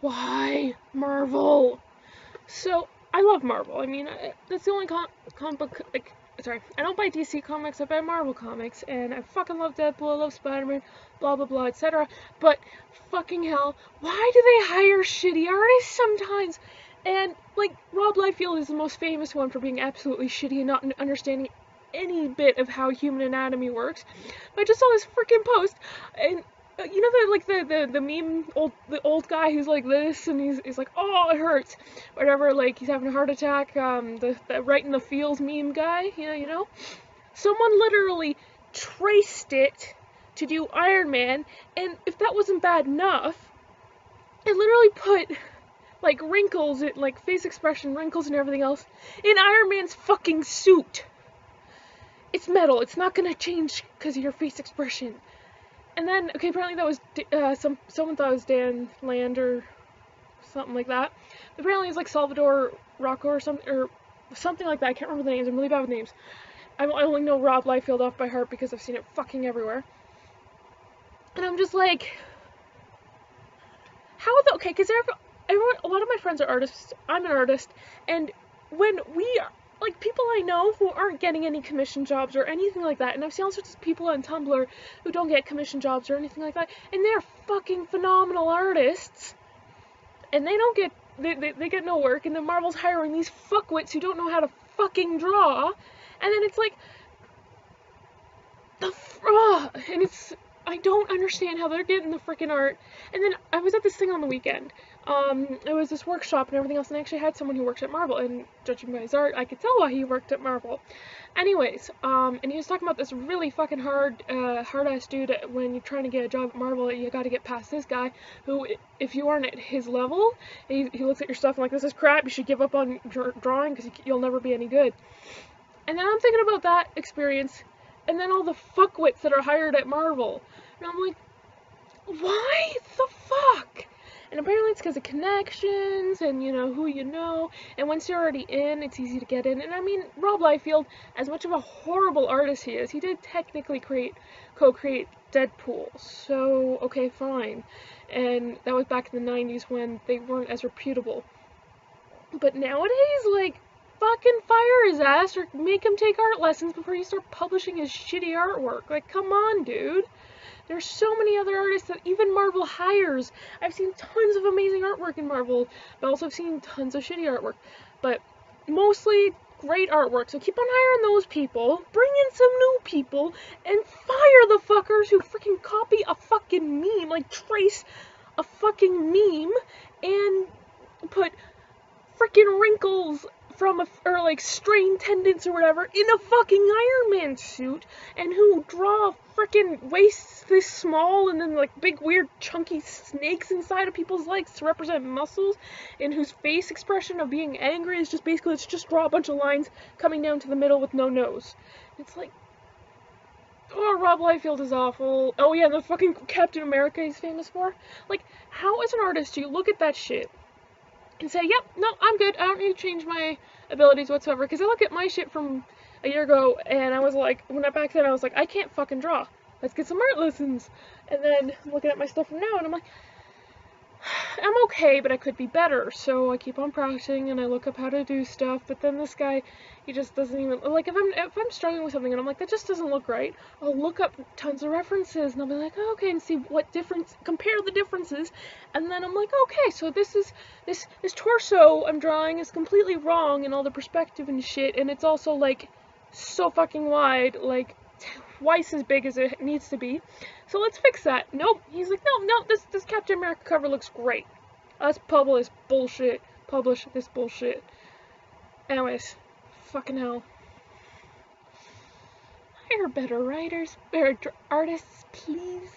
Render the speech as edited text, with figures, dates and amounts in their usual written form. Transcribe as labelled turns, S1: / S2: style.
S1: Why Marvel? So, I love Marvel. I mean, that's the only comic book, like, sorry, I don't buy DC comics, I buy Marvel comics, and I fucking love Deadpool, I love Spider-Man, blah blah blah, etc. But, fucking hell, why do they hire shitty artists sometimes? And, like, Rob Liefeld is the most famous one for being absolutely shitty and not understanding any bit of how human anatomy works. But I just saw this freaking post, and you know the meme, the old guy who's like this, and he's like, oh, it hurts, whatever, like he's having a heart attack, the right in the feels meme guy, you know, someone literally traced it to do Iron Man, and if that wasn't bad enough, it literally put like wrinkles, like face expression, wrinkles and everything else in Iron Man's fucking suit. It's metal, it's not gonna change because of your face expression. And then, okay, apparently that was, someone thought it was Dan Land or something like that. Apparently it's like Salvador Larroca or something like that. I can't remember the names. I'm really bad with names. I only know Rob Liefeld off by heart because I've seen it fucking everywhere. And I'm just like, how the, okay, because everyone, a lot of my friends are artists. I'm an artist. And when we are, like, people I know who aren't getting any commission jobs or anything like that, and I've seen all sorts of people on Tumblr who don't get commission jobs or anything like that, and they're fucking phenomenal artists, and they don't get, they get no work, and then Marvel's hiring these fuckwits who don't know how to fucking draw, and then it's like, and it's, I don't understand how they're getting the freaking art. And then I was at this thing on the weekend. It was this workshop and everything else, and I actually had someone who works at Marvel, and judging by his art, I could tell why he worked at Marvel. Anyways, and he was talking about this really fucking hard-ass dude. When you're trying to get a job at Marvel, you gotta get past this guy, who, if you aren't at his level, he looks at your stuff and like, this is crap, you should give up on drawing, because you'll never be any good. And then I'm thinking about that experience, and then all the fuckwits that are hired at Marvel. And I'm like, why the fuck? And apparently it's because of connections and, you know, who you know. And once you're already in, it's easy to get in. And I mean, Rob Liefeld, as much of a horrible artist he is, he did technically co-create Deadpool. So, okay, fine. And that was back in the 90s when they weren't as reputable. But nowadays, like, fucking fire his ass or make him take art lessons before you start publishing his shitty artwork. Like, come on, dude. There's so many other artists that even Marvel hires. I've seen tons of amazing artwork in Marvel, but also I've seen tons of shitty artwork. But mostly great artwork. So keep on hiring those people, bring in some new people, and fire the fuckers who freaking copy a fucking meme, like trace a fucking meme, and put freaking wrinkles from or like strained tendons or whatever in a fucking Iron Man suit, and who draw freaking waists this small and then like big weird chunky snakes inside of people's legs to represent muscles, and whose face expression of being angry is just basically, let's just draw a bunch of lines coming down to the middle with no nose. It's like, oh, Rob Liefeld is awful. Oh yeah, the fucking Captain America he's famous for. Like, how as an artist do you look at that shit and say, yep, no, I'm good, I don't need to change my abilities whatsoever? Because I look at my shit from a year ago, and I was like, back then I was like, I can't fucking draw. Let's get some art lessons. And then I'm looking at my stuff from now, and I'm like, I'm okay, but I could be better. So I keep on practicing, and I look up how to do stuff. But then this guy, he just doesn't even, like, if I'm struggling with something and I'm like, that just doesn't look right, I'll look up tons of references, and I'll be like, oh, okay, and see what difference, compare the differences, and then I'm like, okay, so this torso I'm drawing is completely wrong in all the perspective and shit, and it's also like so fucking wide, like twice as big as it needs to be. So let's fix that. Nope. He's like, no, this Captain America cover looks great. Let's publish bullshit. Publish this bullshit. Anyways, fucking hell. Hire better writers, better artists, please.